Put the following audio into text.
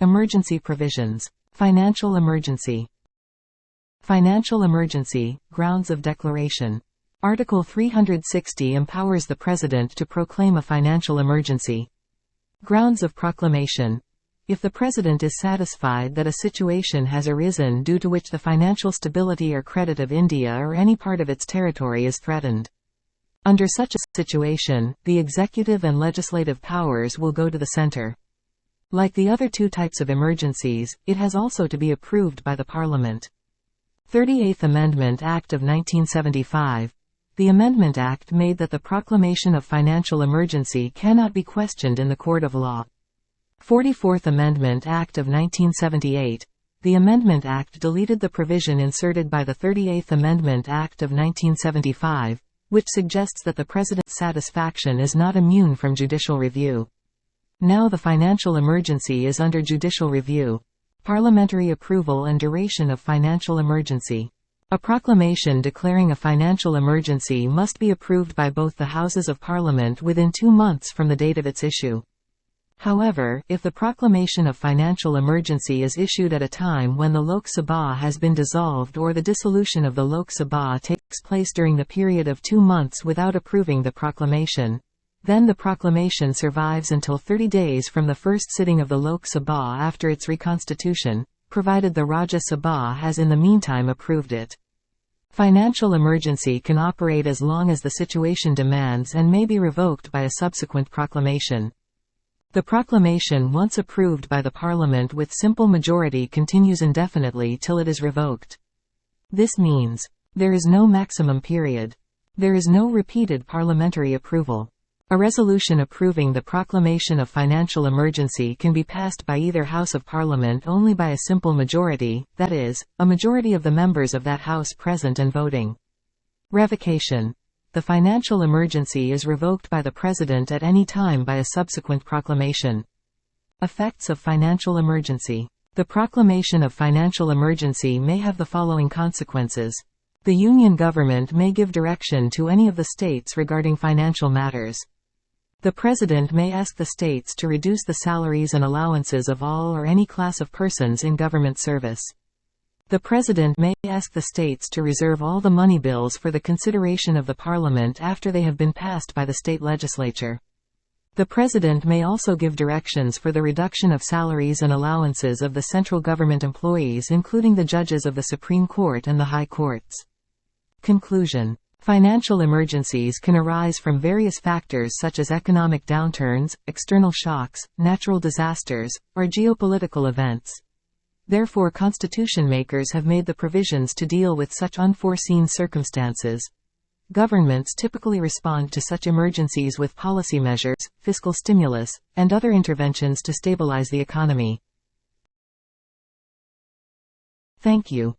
Emergency provisions. Financial emergency. Financial emergency, grounds of declaration. Article 360 empowers the President to proclaim a financial emergency. Grounds of proclamation. If the President is satisfied that a situation has arisen due to which the financial stability or credit of India or any part of its territory is threatened. Under such a situation, the executive and legislative powers will go to the centre. Like the other two types of emergencies, it has also to be approved by the Parliament. 38th Amendment Act of 1975. The Amendment Act made that the proclamation of financial emergency cannot be questioned in the court of law. 44th Amendment Act of 1978. The Amendment Act deleted the provision inserted by the 38th Amendment Act of 1975, which suggests that the President's satisfaction is not immune from judicial review. Now the financial emergency is under judicial review. Parliamentary approval and duration of financial emergency. A proclamation declaring a financial emergency must be approved by both the Houses of Parliament within 2 months from the date of its issue. However, if the proclamation of financial emergency is issued at a time when the Lok Sabha has been dissolved or the dissolution of the Lok Sabha takes place during the period of 2 months without approving the proclamation, then the proclamation survives until 30 days from the first sitting of the Lok Sabha after its reconstitution, provided the Rajya Sabha has in the meantime approved it. Financial emergency can operate as long as the situation demands and may be revoked by a subsequent proclamation. The proclamation once approved by the Parliament with simple majority continues indefinitely till it is revoked. This means, there is no maximum period. There is no repeated parliamentary approval. A resolution approving the proclamation of financial emergency can be passed by either House of Parliament only by a simple majority, that is, a majority of the members of that House present and voting. Revocation. The financial emergency is revoked by the President at any time by a subsequent proclamation. Effects of financial emergency. The proclamation of financial emergency may have the following consequences. The Union government may give direction to any of the states regarding financial matters. The President may ask the states to reduce the salaries and allowances of all or any class of persons in government service. The President may ask the states to reserve all the money bills for the consideration of the Parliament after they have been passed by the state legislature. The President may also give directions for the reduction of salaries and allowances of the central government employees, including the judges of the Supreme Court and the High Courts. Conclusion. Financial emergencies can arise from various factors such as economic downturns, external shocks, natural disasters, or geopolitical events. Therefore, constitution makers have made the provisions to deal with such unforeseen circumstances. Governments typically respond to such emergencies with policy measures, fiscal stimulus, and other interventions to stabilize the economy. Thank you.